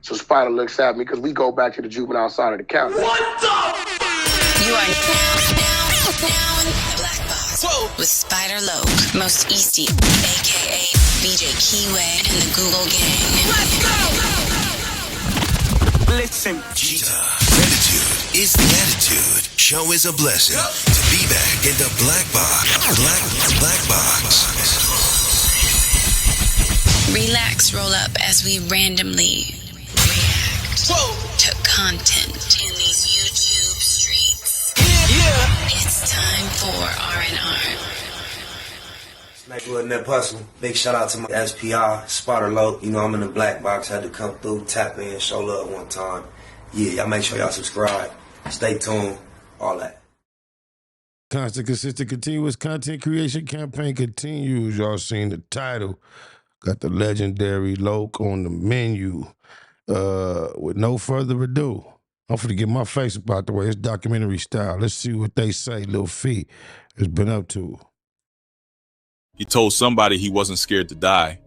So Spider looks at me because we go back to the juvenile side of the county. What the? You are now in the Black Box. Whoa. With Spider Loke, Most Easty, a.k.a. BJ Keyway, and the Google Gang. Let's go! Listen. Cheetah. Gratitude is the attitude. Show is a blessing. To be back in the Black Box. Black Box. Relax, roll up as we randomly react to content in these YouTube streets. Yeah. It's time for R&R. Nightwood Net Hustle. Big shout out to my SPI, Spotter Low. You know I'm in the Black Box. Had to come through, tap in, show love one time. Yeah, y'all make sure y'all subscribe. Stay tuned. All that. Constant, consistent, continuous content creation campaign continues. Y'all seen the title. Got the legendary Loke on the menu. With no further ado, I'm finna get my face about the way. It's documentary style. Let's see what they say Lil Fee has been up to. He told somebody he wasn't scared to die.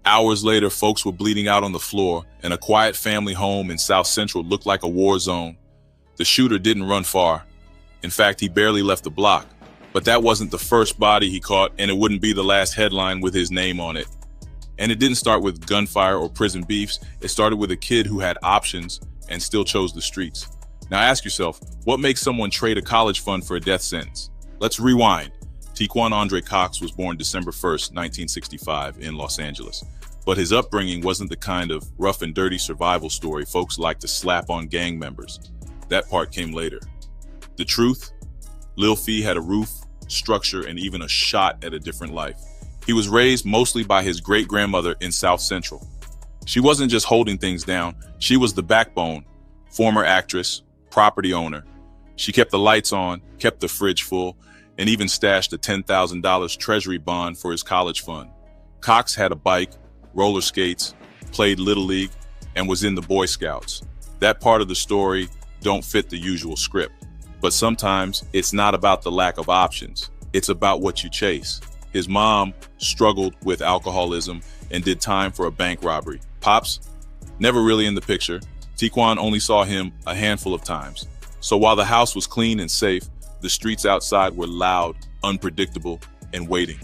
Hours later, folks were bleeding out on the floor, and a quiet family home in South Central looked like a war zone. The shooter didn't run far. In fact, he barely left the block. But that wasn't the first body he caught, and it wouldn't be the last headline with his name on it. And it didn't start with gunfire or prison beefs. It started with a kid who had options and still chose the streets. Now ask yourself, what makes someone trade a college fund for a death sentence? Let's rewind. Tiequon Cox was born December 1st, 1965 in Los Angeles. But his upbringing wasn't the kind of rough and dirty survival story folks like to slap on gang members. That part came later. The truth? Lil Fee had a roof, structure, and even a shot at a different life. He was raised mostly by his great-grandmother in South Central. She wasn't just holding things down, she was the backbone, former actress, property owner. She kept the lights on, kept the fridge full, and even stashed a $10,000 treasury bond for his college fund. Cox had a bike, roller skates, played Little League, and was in the Boy Scouts. That part of the story don't fit the usual script. But sometimes it's not about the lack of options. It's about what you chase. His mom struggled with alcoholism and did time for a bank robbery. Pops, never really in the picture. Tiequon only saw him a handful of times. So while the house was clean and safe, the streets outside were loud, unpredictable, and waiting.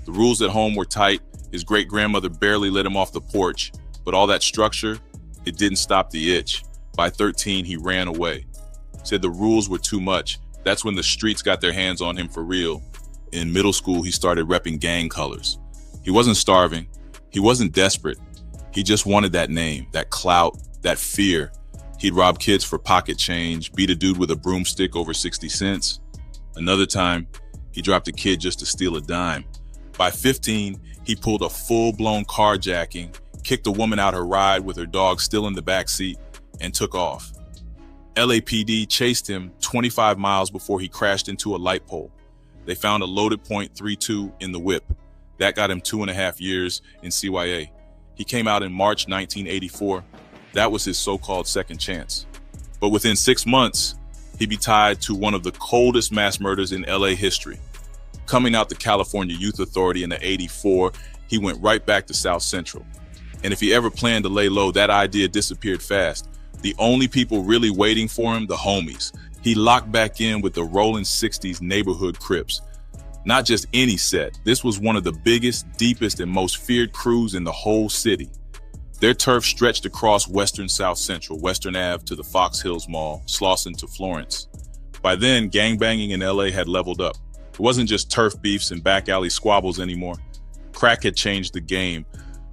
The rules at home were tight. His great-grandmother barely let him off the porch, but all that structure, it didn't stop the itch. By 13, he ran away. Said the rules were too much. That's when the streets got their hands on him for real. In middle school, he started repping gang colors. He wasn't starving. He wasn't desperate. He just wanted that name, that clout, that fear. He'd rob kids for pocket change, beat a dude with a broomstick over 60 cents. Another time, he dropped a kid just to steal a dime. By 15, he pulled a full-blown carjacking, kicked a woman out her ride with her dog still in the back seat, and took off. LAPD chased him 25 miles before he crashed into a light pole. They found a loaded .32 in the whip. That got him 2.5 years in CYA. He came out in March 1984. That was his so-called second chance. But within 6 months, he'd be tied to one of the coldest mass murders in LA history. Coming out the California Youth Authority in '84, he went right back to South Central. And if he ever planned to lay low, that idea disappeared fast. The only people really waiting for him, the homies. He locked back in with the rolling 60s neighborhood Crips. Not just any set. This was one of the biggest, deepest, and most feared crews in the whole city. Their turf stretched across western South Central, Western Ave to the Fox Hills Mall, Slauson to Florence. By then, gangbanging in LA had leveled up. It wasn't just turf beefs and back alley squabbles anymore. Crack had changed the game.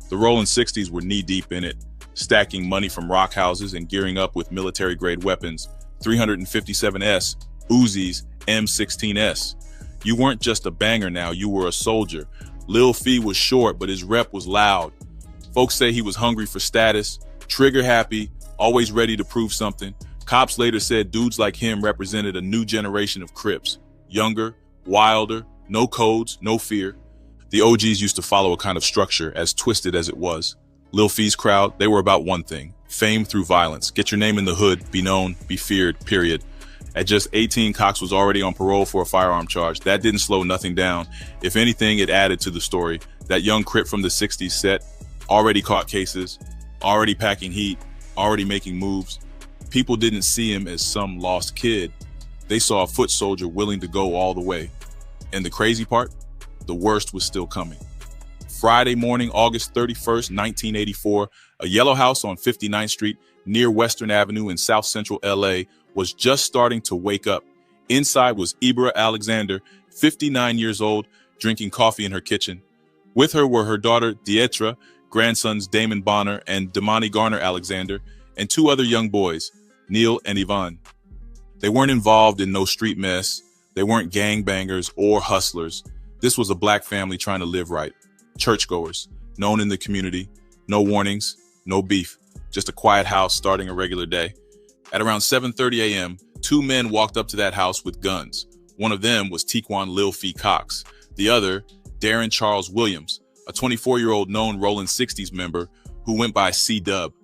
The rolling 60s were knee-deep in it, stacking money from rock houses and gearing up with military-grade weapons, 357S, Uzis, M16S. You weren't just a banger now, you were a soldier. Lil Fee was short, but his rep was loud. Folks say he was hungry for status, trigger happy, always ready to prove something. Cops later said dudes like him represented a new generation of Crips. Younger, wilder, no codes, no fear. The OGs used to follow a kind of structure, as twisted as it was. Lil Fee's crowd, they were about one thing: fame through violence. Get your name in the hood, be known, be feared, period. At just 18, Cox was already on parole for a firearm charge. That didn't slow nothing down. If anything, it added to the story. That young Crip from the 60s set, already caught cases, already packing heat, already making moves. People didn't see him as some lost kid. They saw a foot soldier willing to go all the way. And the crazy part? The worst was still coming. Friday morning, August 31st, 1984, a yellow house on 59th Street near Western Avenue in South Central LA was just starting to wake up. Inside was Ibra Alexander, 59 years old, drinking coffee in her kitchen. With her were her daughter, Dietra, grandsons Damon Bonner and Damani Garner Alexander, and two other young boys, Neil and Ivan. They weren't involved in no street mess. They weren't gangbangers or hustlers. This was a black family trying to live right. Churchgoers, known in the community, no warnings, no beef, just a quiet house starting a regular day. At around 7:30 a.m., two men walked up to that house with guns. One of them was Tiequon Lil Fee Cox. The other, Darren Charles Williams, a 24-year-old known Rolling 60s member who went by C-Dub.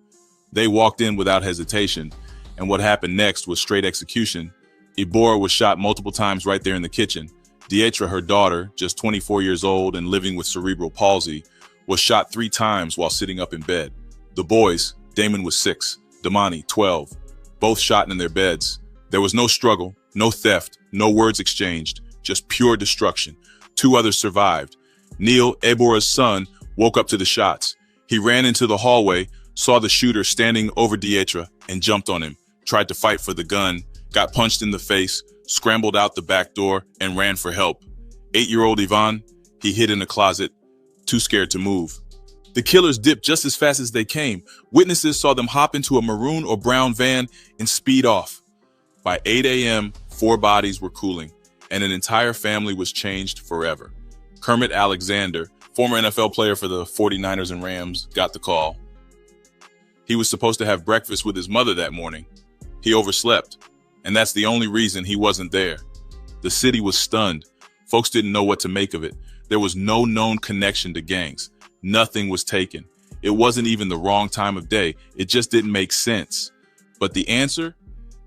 They walked in without hesitation, and what happened next was straight execution. Ibora was shot multiple times right there in the kitchen. Dietra, her daughter, just 24 years old and living with cerebral palsy, was shot 3 times while sitting up in bed. The boys, Damon was 6, Damani 12, both shot in their beds. There was no struggle, no theft, no words exchanged, just pure destruction. 2 others survived. Neil, Ebora's son, woke up to the shots. He ran into the hallway, saw the shooter standing over Dietra, and jumped on him, tried to fight for the gun, got punched in the face, scrambled out the back door, and ran for help. 8-year-old Ivan, he hid in a closet, too scared to move. The killers dipped just as fast as they came. Witnesses saw them hop into a maroon or brown van and speed off. By 8 a.m., 4 bodies were cooling, and an entire family was changed forever. Kermit Alexander, former NFL player for the 49ers and Rams, got the call. He was supposed to have breakfast with his mother that morning. He overslept, and that's the only reason he wasn't there. The city was stunned. Folks didn't know what to make of it. There was no known connection to gangs. Nothing was taken. It wasn't even the wrong time of day. It just didn't make sense. But the answer?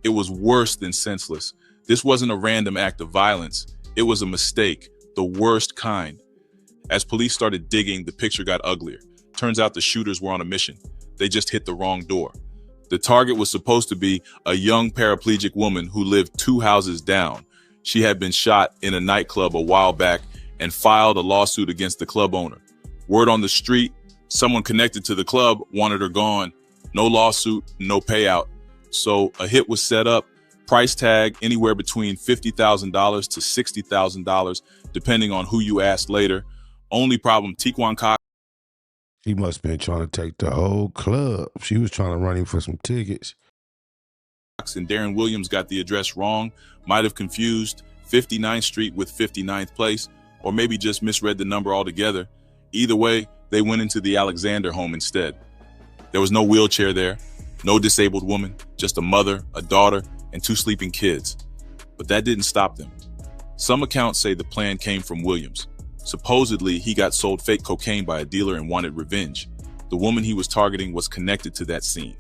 It was worse than senseless. This wasn't a random act of violence. It was a mistake, the worst kind. As police started digging, the picture got uglier. Turns out the shooters were on a mission. They just hit the wrong door. The target was supposed to be a young paraplegic woman who lived 2 houses down. She had been shot in a nightclub a while back and filed a lawsuit against the club owner. Word on the street, someone connected to the club wanted her gone. No lawsuit, no payout. So a hit was set up, price tag anywhere between $50,000 to $60,000, depending on who you asked later. Only problem, Tiequon Cox. He must have been trying to take the whole club. She was trying to run him for some tickets. And Darren Williams got the address wrong, might have confused 59th Street with 59th Place, or maybe just misread the number altogether. Either way, they went into the Alexander home instead. There was no wheelchair there, no disabled woman, just a mother, a daughter, and 2 sleeping kids. But that didn't stop them. Some accounts say the plan came from Williams. Supposedly, he got sold fake cocaine by a dealer and wanted revenge. The woman he was targeting was connected to that scene.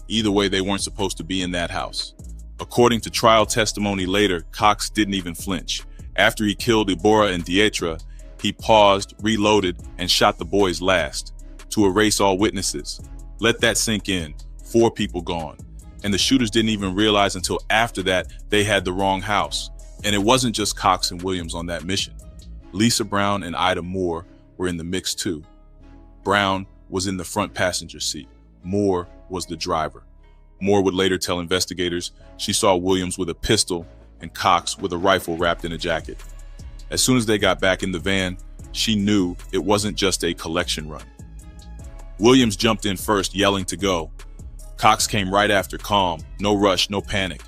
Either way, they weren't supposed to be in that house. According to trial testimony later, Cox didn't even flinch. After he killed Ibora and Dietra, he paused, reloaded, and shot the boys last to erase all witnesses. Let that sink in. 4 people gone. And the shooters didn't even realize until after that they had the wrong house. And it wasn't just Cox and Williams on that mission. Lisa Brown and Ida Moore were in the mix too. Brown was in the front passenger seat. Moore was the driver. Moore would later tell investigators she saw Williams with a pistol and Cox with a rifle wrapped in a jacket. As soon as they got back in the van, she knew it wasn't just a collection run. Williams jumped in first, yelling to go. Cox came right after, calm, no rush, no panic.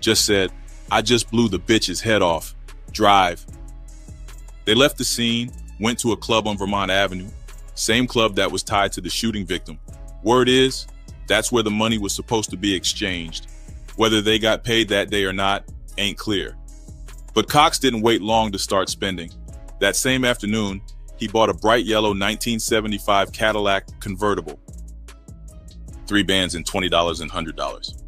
Just said, "I just blew the bitch's head off. Drive." They left the scene, went to a club on Vermont Avenue, same club that was tied to the shooting victim. Word is, that's where the money was supposed to be exchanged. Whether they got paid that day or not, ain't clear. But Cox didn't wait long to start spending. That same afternoon, he bought a bright yellow 1975 Cadillac convertible. 3 bands and $20 and $100.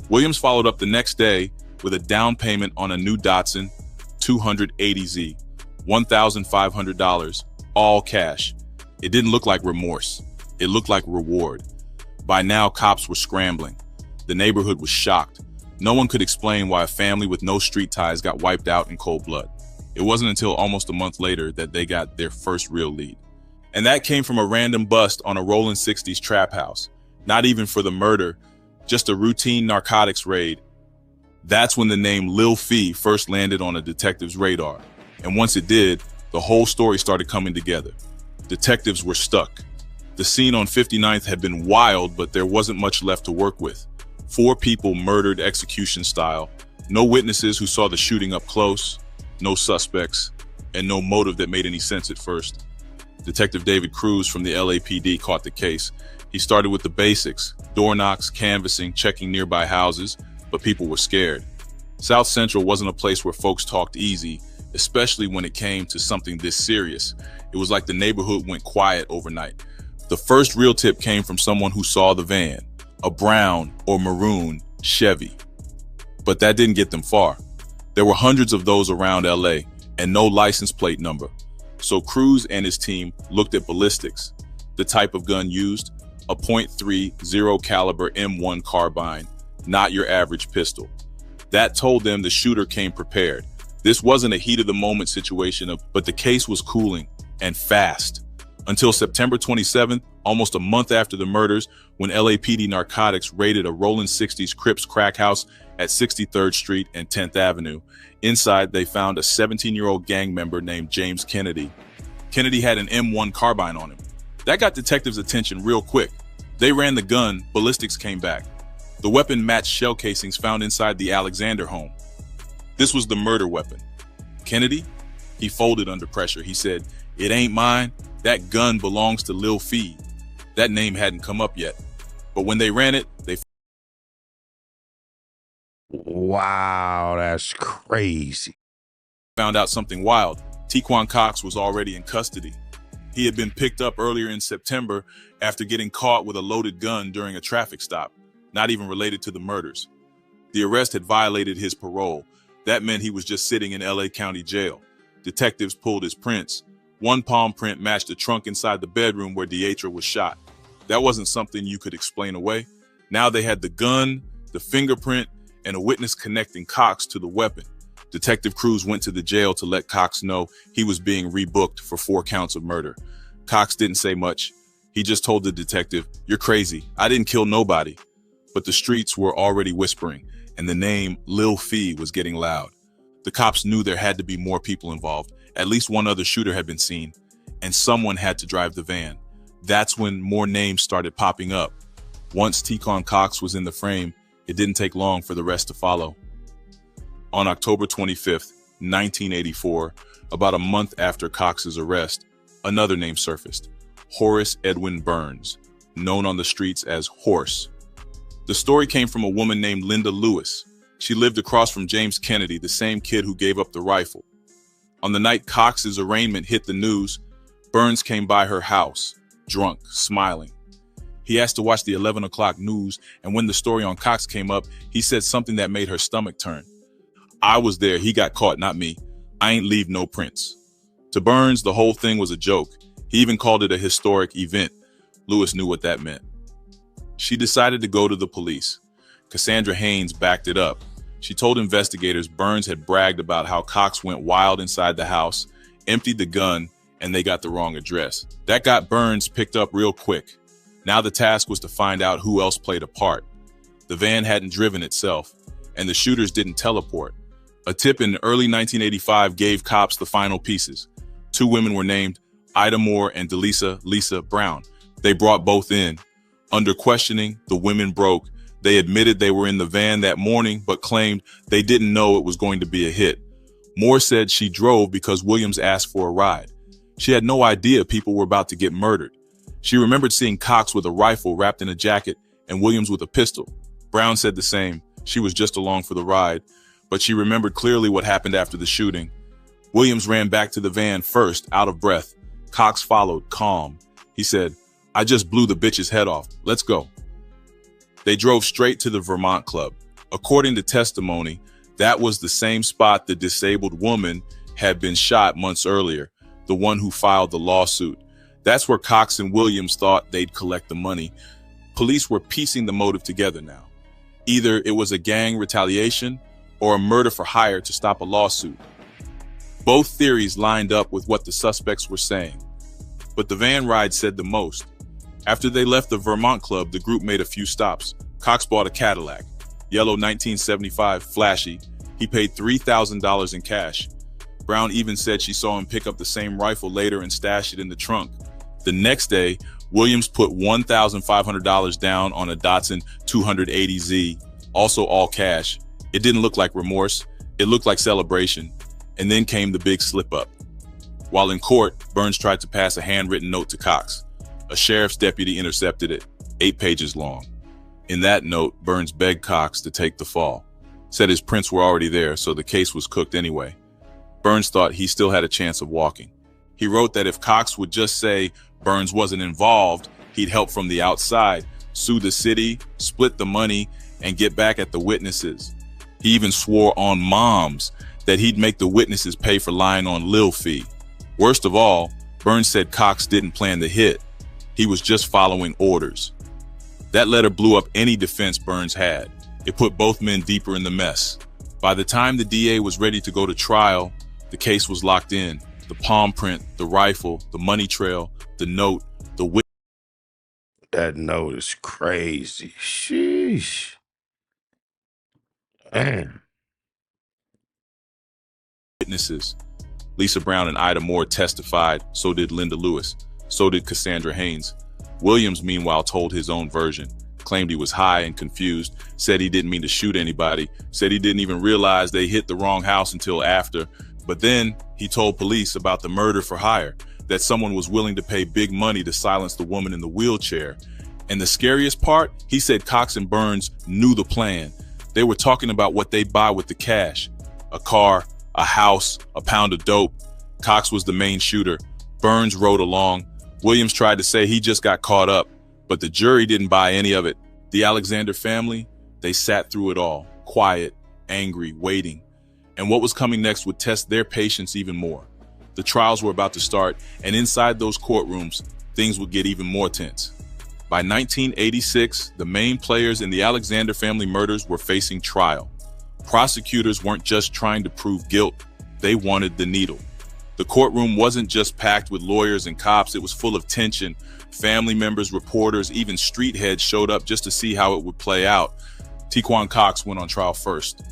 Williams followed up the next day with a down payment on a new Datsun 280Z, $1,500, all cash. It didn't look like remorse. It looked like reward. By now, cops were scrambling. The neighborhood was shocked. No one could explain why a family with no street ties got wiped out in cold blood. It wasn't until almost a month later that they got their first real lead. And that came from a random bust on a rolling 60s trap house. Not even for the murder, just a routine narcotics raid. That's when the name Lil Fee first landed on a detective's radar. And once it did, the whole story started coming together. Detectives were stuck. The scene on 59th had been wild, but there wasn't much left to work with. 4 people murdered execution style. No witnesses who saw the shooting up close, no suspects, and no motive that made any sense at first. Detective David Cruz from the LAPD caught the case. He started with the basics: door knocks, canvassing, checking nearby houses, but people were scared. South Central wasn't a place where folks talked easy, especially when it came to something this serious. It was like the neighborhood went quiet overnight. The first real tip came from someone who saw the van, a brown or maroon Chevy. But that didn't get them far. There were hundreds of those around LA and no license plate number. So Cruz and his team looked at ballistics, the type of gun used, a .30 caliber M1 carbine, not your average pistol. That told them the shooter came prepared. This wasn't a heat of the moment situation, but the case was cooling and fast. Until September 27th, almost a month after the murders, when LAPD narcotics raided a rolling 60s Crips crack house at 63rd Street and 10th Avenue. Inside, they found a 17-year-old gang member named James Kennedy. Kennedy had an M1 carbine on him. That got detectives' attention real quick. They ran the gun, ballistics came back. The weapon matched shell casings found inside the Alexander home. This was the murder weapon. Kennedy? He folded under pressure. He said, "It ain't mine. That gun belongs to Lil Fee." That name hadn't come up yet. But when they ran it, they Wow, that's crazy. found out something wild. Tiequon Cox was already in custody. He had been picked up earlier in September after getting caught with a loaded gun during a traffic stop, not even related to the murders. The arrest had violated his parole. That meant he was just sitting in LA County Jail. Detectives pulled his prints. One palm print matched the trunk inside the bedroom where Deatra was shot. That wasn't something you could explain away. Now they had the gun, the fingerprint, and a witness connecting Cox to the weapon. Detective Cruz went to the jail to let Cox know he was being rebooked for 4 counts of murder. Cox didn't say much. He just told the detective, "You're crazy. I didn't kill nobody." But the streets were already whispering, and the name Lil Fee was getting loud. The cops knew there had to be more people involved. At least one other shooter had been seen, and someone had to drive the van. That's when more names started popping up. Once Tiequon Cox was in the frame, it didn't take long for the rest to follow. On October 25th, 1984, about a month after Cox's arrest, another name surfaced: Horace Edwin Burns, known on the streets as Horse. The story came from a woman named Linda Lewis. She lived across from James Kennedy, the same kid who gave up the rifle. On the night Cox's arraignment hit the news, Burns came by her house, drunk, smiling. He asked to watch the 11 o'clock news, and when the story on Cox came up, he said something that made her stomach turn. "I was there. He got caught, not me. I ain't leave no prints." To Burns, the whole thing was a joke. He even called it a historic event. Lewis knew what that meant. She decided to go to the police. Cassandra Haynes backed it up. She told investigators Burns had bragged about how Cox went wild inside the house, emptied the gun, and they got the wrong address. That got Burns picked up real quick. Now the task was to find out who else played a part. The van hadn't driven itself, and the shooters didn't teleport. A tip in early 1985 gave cops the final pieces. 2 women were named, Ida Moore and Delisa Lisa Brown. They brought both in. Under questioning, the women broke. They admitted they were in the van that morning, but claimed they didn't know it was going to be a hit. Moore said she drove because Williams asked for a ride. She had no idea people were about to get murdered. She remembered seeing Cox with a rifle wrapped in a jacket and Williams with a pistol. Brown said the same. She was just along for the ride, but she remembered clearly what happened after the shooting. Williams ran back to the van first, out of breath. Cox followed, calm. He said, "I just blew the bitch's head off. Let's go." They drove straight to the Vermont Club. According to testimony, that was the same spot the disabled woman had been shot months earlier, the one who filed the lawsuit. That's where Cox and Williams thought they'd collect the money. Police were piecing the motive together now. Either it was a gang retaliation or a murder for hire to stop a lawsuit. Both theories lined up with what the suspects were saying. But the van ride said the most. After they left the Vermont Club, the group made a few stops. Cox bought a Cadillac, yellow 1975, flashy. He paid $3,000 in cash. Brown even said she saw him pick up the same rifle later and stash it in the trunk. The next day, Williams put $1,500 down on a Datsun 280Z, also all cash. It didn't look like remorse. It looked like celebration. And then came the big slip-up. While in court, Burns tried to pass a handwritten note to Cox. A sheriff's deputy intercepted it, 8 pages long. In that note, Burns begged Cox to take the fall. Said his prints were already there, so the case was cooked anyway. Burns thought he still had a chance of walking. He wrote that if Cox would just say Burns wasn't involved, he'd help from the outside, sue the city, split the money, and get back at the witnesses. He even swore on moms that he'd make the witnesses pay for lying on Lil fee. Worst of all, Burns said Cox didn't plan the hit. He was just following orders. That letter blew up any defense Burns had. It put both men deeper in the mess. By the time the DA was ready to go to trial, the case was locked in. The palm print, the rifle, the money trail, the note, the witness. That note is crazy. Sheesh. Man. Witnesses. Lisa Brown and Ida Moore testified, so did Linda Lewis, so did Cassandra Haynes. Williams, meanwhile, told his own version, claimed he was high and confused, said he didn't mean to shoot anybody, said he didn't even realize they hit the wrong house until after. But then he told police about the murder for hire, that someone was willing to pay big money to silence the woman in the wheelchair. And the scariest part, he said Cox and Burns knew the plan. They were talking about what they'd buy with the cash. A car, a house, a pound of dope. Cox was the main shooter. Burns rode along. Williams tried to say he just got caught up, but the jury didn't buy any of it. The Alexander family, they sat through it all, quiet, angry, waiting. And what was coming next would test their patience even more. The trials were about to start, and inside those courtrooms, things would get even more tense. By 1986, the main players in the Alexander family murders were facing trial. Prosecutors weren't just trying to prove guilt, they wanted the needle. The courtroom wasn't just packed with lawyers and cops, it was full of tension. Family members, reporters, even street heads showed up just to see how it would play out. Tiequon Cox went on trial first.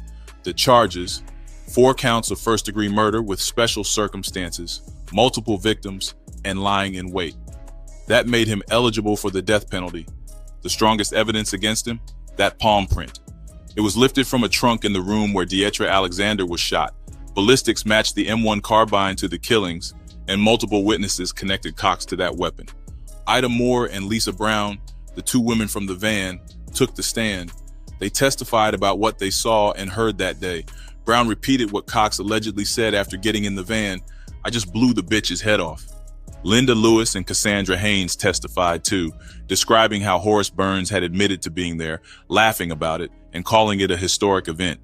The charges: 4 counts of first-degree murder with special circumstances, multiple victims, and lying in wait. That made him eligible for the death penalty. The strongest evidence against him? That palm print. It was lifted from a trunk in the room where Dietra Alexander was shot. Ballistics matched the M1 carbine to the killings, and multiple witnesses connected Cox to that weapon. Ida Moore and Lisa Brown, the 2 women from the van, took the stand. They testified about what they saw and heard that day. Brown repeated what Cox allegedly said after getting in the van: "I just blew the bitch's head off." Linda Lewis and Cassandra Haynes testified too, describing how Horace Burns had admitted to being there, laughing about it, and calling it a historic event.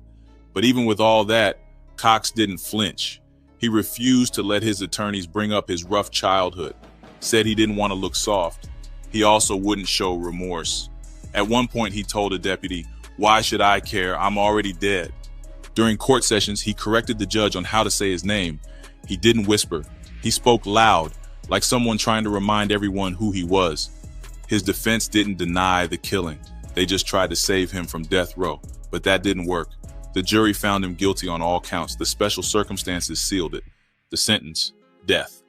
But even with all that, Cox didn't flinch. He refused to let his attorneys bring up his rough childhood, said he didn't want to look soft. He also wouldn't show remorse. At one point, he told a deputy, "Why should I care? I'm already dead." During court sessions, he corrected the judge on how to say his name. He didn't whisper. He spoke loud, like someone trying to remind everyone who he was. His defense didn't deny the killing. They just tried to save him from death row, but that didn't work. The jury found him guilty on all counts. The special circumstances sealed it. The sentence: death.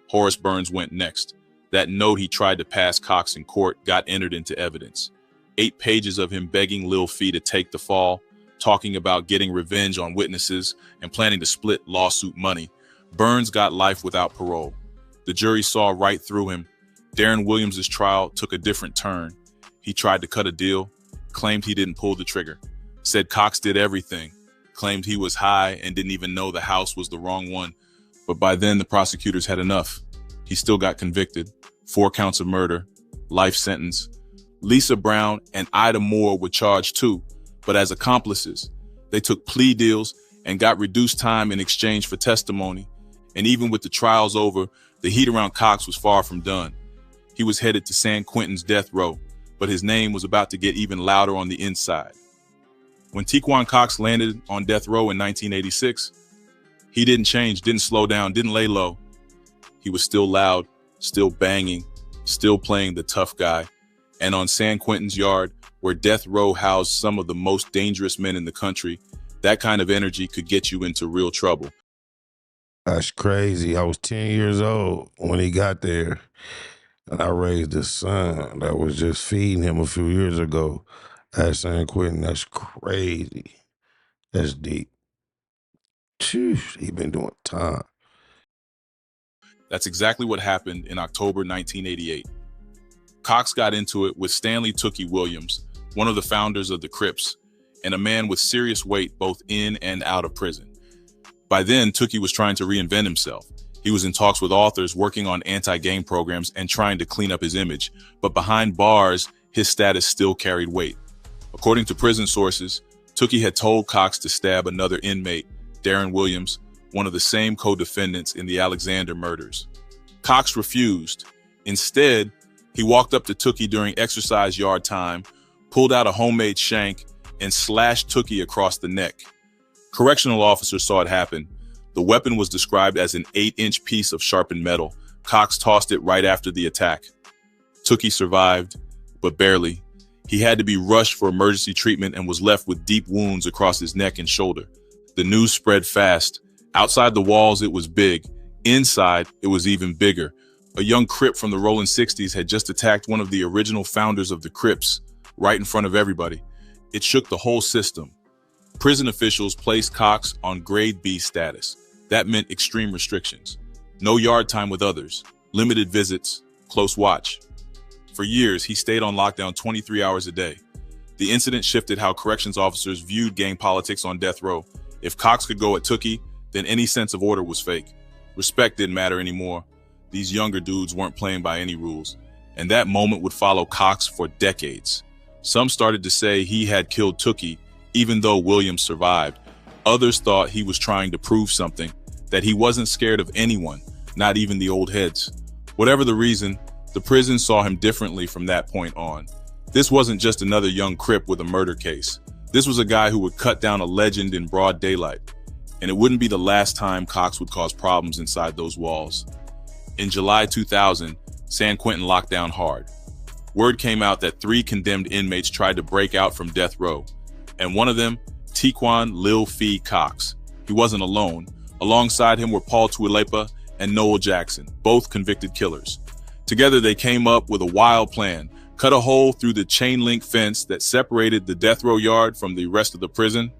Horace Burns went next. That note he tried to pass Cox in court got entered into evidence. 8 pages of him begging Lil Fee to take the fall, talking about getting revenge on witnesses and planning to split lawsuit money. Burns got life without parole. The jury saw right through him. Darren Williams' trial took a different turn. He tried to cut a deal, claimed he didn't pull the trigger, said Cox did everything, claimed he was high and didn't even know the house was the wrong one. But by then the prosecutors had enough. He still got convicted. 4 counts of murder, life sentence. Lisa Brown and Ida Moore were charged too, but as accomplices. They took plea deals and got reduced time in exchange for testimony. And even with the trials over, the heat around Cox was far from done. He was headed to San Quentin's death row, but his name was about to get even louder on the inside. When Tiequon Cox landed on death row in 1986, he didn't change, didn't slow down, didn't lay low. He was still loud, still banging, still playing the tough guy. And on San Quentin's yard, where death row housed some of the most dangerous men in the country, that kind of energy could get you into real trouble. That's crazy. I was 10 years old when he got there, and I raised a son that was just feeding him a few years ago at San Quentin. That's crazy. That's deep. Phew, he been doing time. That's exactly what happened in October 1988. Cox got into it with Stanley Tookie Williams, one of the founders of the CRIPs, and a man with serious weight both in and out of prison. By then, Tookie was trying to reinvent himself. He was in talks with authors, working on anti-gang programs and trying to clean up his image. But behind bars, his status still carried weight. According to prison sources, Tookie had told Cox to stab another inmate, Darren Williams, one of the same co-defendants in the Alexander murders. Cox refused. Instead, he walked up to Tookie during exercise yard time, pulled out a homemade shank, and slashed Tookie across the neck. Correctional officers saw it happen. The weapon was described as an 8-inch piece of sharpened metal. Cox tossed it right after the attack. Tookie survived, but barely. He had to be rushed for emergency treatment and was left with deep wounds across his neck and shoulder. The news spread fast. Outside the walls, it was big. Inside, it was even bigger. A young Crip from the rolling 60s had just attacked one of the original founders of the Crips, right in front of everybody. It shook the whole system. Prison officials placed Cox on grade B status. That meant extreme restrictions. No yard time with others, limited visits, close watch. For years, he stayed on lockdown 23 hours a day. The incident shifted how corrections officers viewed gang politics on death row. If Cox could go at Tookie, then any sense of order was fake. Respect didn't matter anymore. These younger dudes weren't playing by any rules. And that moment would follow Cox for decades. Some started to say he had killed Tookie, even though Williams survived. Others thought he was trying to prove something, that he wasn't scared of anyone, not even the old heads. Whatever the reason, the prison saw him differently from that point on. This wasn't just another young Crip with a murder case. This was a guy who would cut down a legend in broad daylight. And it wouldn't be the last time Cox would cause problems inside those walls. In July 2000, San Quentin locked down hard. Word came out that 3 condemned inmates tried to break out from death row. And one of them, Tiequon Lil Fee Cox. He wasn't alone. Alongside him were Paul Tuilepa and Noel Jackson, both convicted killers. Together, they came up with a wild plan, cut a hole through the chain link fence that separated the death row yard from the rest of the prison.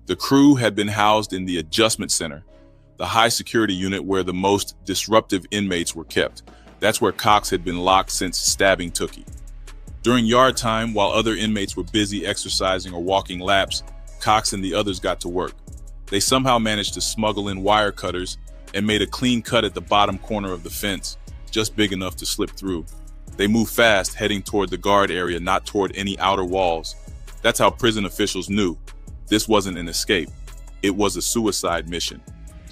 The crew had been housed in the adjustment center, the high security unit where the most disruptive inmates were kept. That's where Cox had been locked since stabbing Tookie. During yard time, while other inmates were busy exercising or walking laps, Cox and the others got to work. They somehow managed to smuggle in wire cutters and made a clean cut at the bottom corner of the fence, just big enough to slip through. They moved fast, heading toward the guard area, not toward any outer walls. That's how prison officials knew. This wasn't an escape. It was a suicide mission.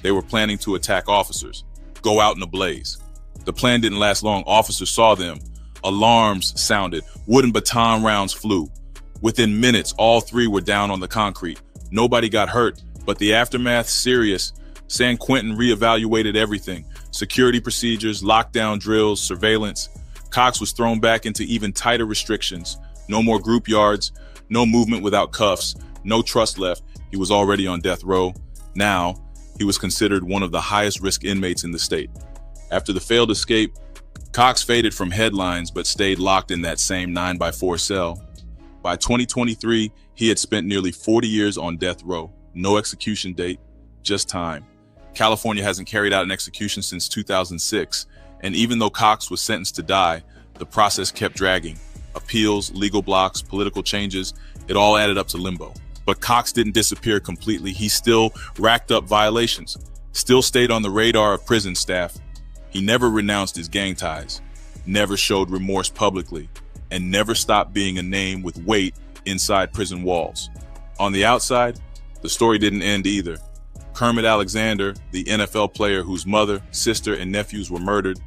They were planning to attack officers, go out in a blaze. The plan didn't last long. Officers saw them. Alarms sounded. Wooden baton rounds flew. Within minutes, all 3 were down on the concrete. Nobody got hurt, but the aftermath serious. San Quentin reevaluated everything. Security procedures, lockdown drills, surveillance. Cox was thrown back into even tighter restrictions. No more group yards, no movement without cuffs, no trust left. He was already on death row. Now, he was considered one of the highest risk inmates in the state. After the failed escape, Cox faded from headlines but stayed locked in that same 9x4 cell. By 2023, he had spent nearly 40 years on death row. No execution date, just time. California hasn't carried out an execution since 2006, and even though Cox was sentenced to die, the process kept dragging. Appeals, legal blocks, political changes, it all added up to limbo. But Cox didn't disappear completely. He still racked up violations, still stayed on the radar of prison staff. He never renounced his gang ties, never showed remorse publicly, and never stopped being a name with weight inside prison walls. On the outside, the story didn't end either. Kermit Alexander, the NFL player whose mother, sister, and nephews were murdered,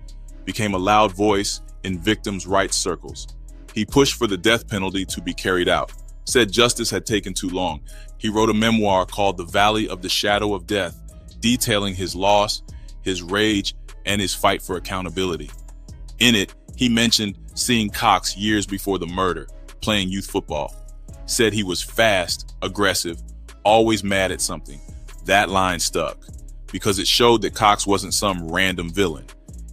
became a loud voice in victims' rights circles. He pushed for the death penalty to be carried out, said justice had taken too long. He wrote a memoir called The Valley of the Shadow of Death, detailing his loss, his rage, and his fight for accountability. In it, he mentioned seeing Cox years before the murder, playing youth football. Said he was fast, aggressive, always mad at something. That line stuck, because it showed that Cox wasn't some random villain.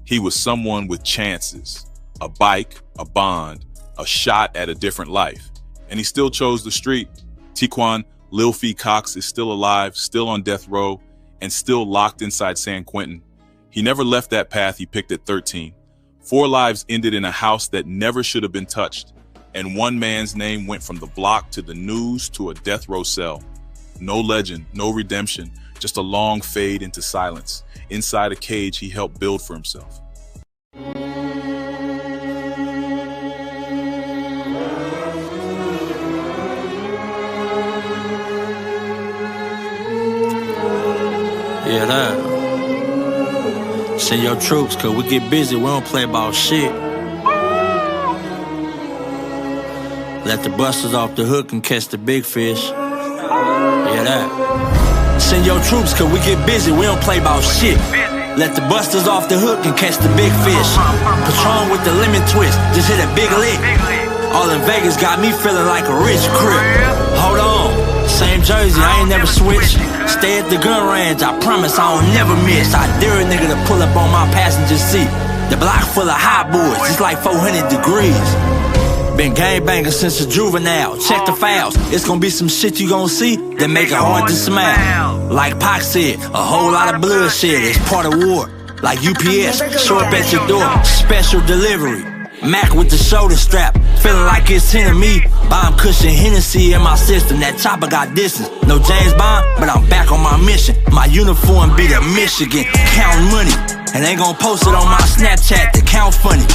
He was someone with chances, a bike, a bond, a shot at a different life. And he still chose the street. Tiequon Lil Fee Cox is still alive, still on death row, and still locked inside San Quentin. He never left that path he picked at 13. 4 lives ended in a house that never should have been touched. And one man's name went from the block to the news to a death row cell. No legend, no redemption, just a long fade into silence, inside a cage he helped build for himself. Yeah, that. Send your troops, cause we get busy, we don't play about shit. Let the busters off the hook and catch the big fish. Yeah, that. Send your troops, cause we get busy, we don't play about shit. Let the busters off the hook and catch the big fish. Patron with the lemon twist, just hit a big lick. All in Vegas got me feeling like a rich crip. Hold on, same jersey, I ain't never switched. Stay at the gun range, I promise I don't never miss. I dare a nigga to pull up on my passenger seat. The block full of hot boys, it's like 400 degrees. Been gangbanging since a juvenile. Check the files, it's gonna be some shit you gon' see that make it hard to smile. Like Pac said, a whole lot of bloodshed, it's part of war. Like UPS, show up at your door, special delivery. Mac with the shoulder strap, feeling like it's in me. Bomb cushion Hennessy in my system, that chopper got distance. No James Bond, but I'm back on my mission. My uniform be the Michigan, counting money. And ain't gon' post it on my Snapchat to count funny.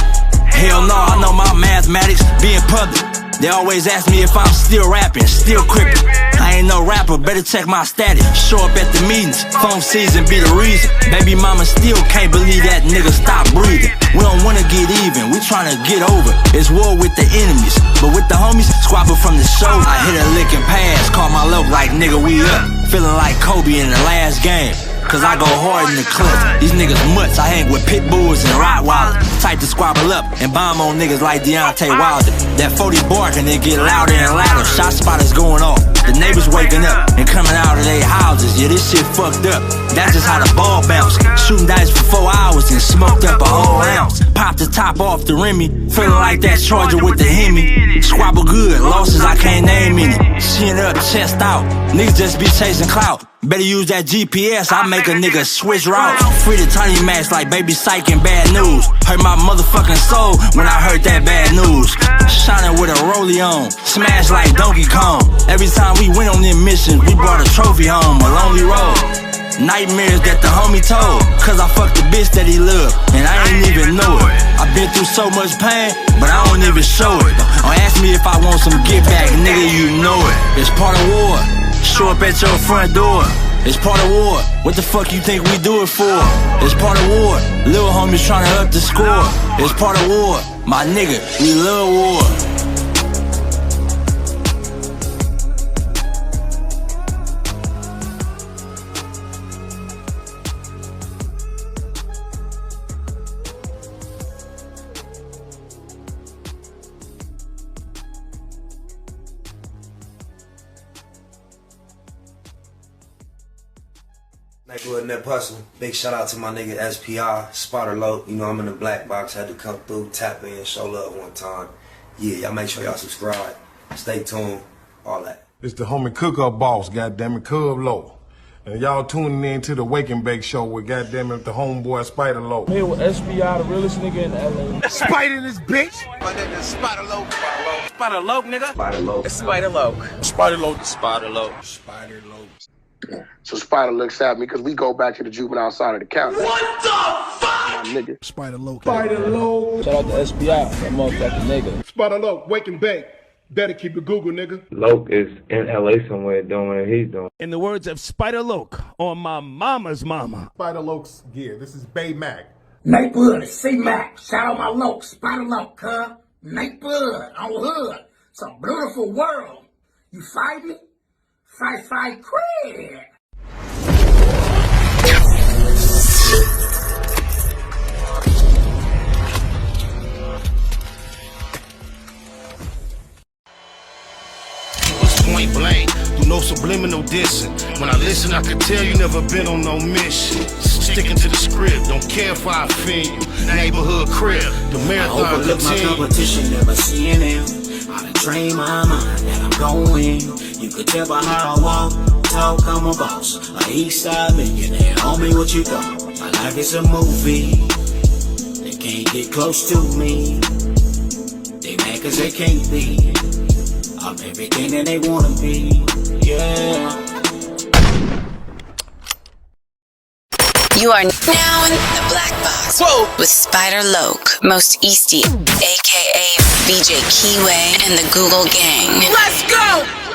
Hell no, I know my mathematics be in public. They always ask me if I'm still rapping, still crippin'. I ain't no rapper, better check my status. Show up at the meetings, phone season be the reason. Baby mama still can't believe that nigga stop breathing. We don't wanna get even, we tryna get over. It's war with the enemies, but with the homies, squabble from the shoulder. I hit a lick and pass, call my luck like nigga we up. Feeling like Kobe in the last game. Cause I go hard in the clutch. These niggas mutts, I hang with pit bulls and Rottweilers. Type to squabble up and bomb on niggas like Deontay Wilder. That 40 bark and it get louder and louder. Shot spotters going off, the neighbors waking up and coming out of their houses. Yeah, this shit fucked up, that's just how the ball bounce. Shooting dice for 4 hours and smoked up a whole ounce. Popped the top off the Remy, feeling like that Charger with the Hemi. Squabble good, losses I can't name any. Chin up, chest out, niggas just be chasing clout. Better use that GPS, I make a nigga switch routes. Free the tiny match like Baby Psych and Bad News. Hurt my motherfucking soul when I heard that bad news. Shining with a rollie on, smash like Donkey Kong. Every time we went on them missions, we brought a trophy home, a lonely road. Nightmares that the homie told, cause I fucked the bitch that he loved, and I ain't even know it. I've been through so much pain, but I don't even show it. Don't ask me if I want some get back, nigga, you know it. It's part of war. Show up at your front door. It's part of war. What the fuck you think we do it for? It's part of war. Little homies tryna up the score. It's part of war. My nigga, we love war. Nigga in that hustle. Big shout out to my nigga SPI, Spotter Low. You know I'm in the black box, had to come through, tap in, show love one time. Yeah, y'all make sure y'all subscribe. Stay tuned, all that. It's the homie cook-up boss, goddammit, Cub Low. And y'all tuning in to the Wake and Bake Show with goddammit the homeboy Spider Low. Here with SPI, the realest nigga in LA. Spider this bitch! My nigga Spider Low. Spider Low, nigga. Spider Low. It's Spider Low. Spider Low. Spider Low. Spider Low. So Spider looks at me because we go back to the juvenile side of the county. What the fuck? My nigga. Spider Low. Spider Low. Shout out to SPI, that motherfucking nigga. Spider Low, Wake and Bake. Better keep it Google, nigga. Loke is in LA somewhere doing what he's doing. In the words of Spider Loke on my mama's mama. Spider Loke's gear. This is Bay Mac. Neighborhood, C-Mac, shout out my loc, Spider Loc, cuz. Neighborhood, on hood. It's a beautiful world. You fight me? Fight, CRIP. Point blank, do no subliminal dissing. When I listen, I can tell you never been on no mission. Sticking to the script, don't care if I offend you. Neighborhood CRIP, the marathon I overlook my competition, never seeing them. I done trained my mind that I'm going. You could tell by how I walk, talk, I'm a boss. A east side millionaire, homie, what you thought? My life is a movie. They can't get close to me. They mad cause they can't be. I'm everything that they wanna be, yeah. You are now in the Black Box. Whoa. With Spider Loc, Most Easty, aka BJ Keyway, and the Google Gang. Let's go!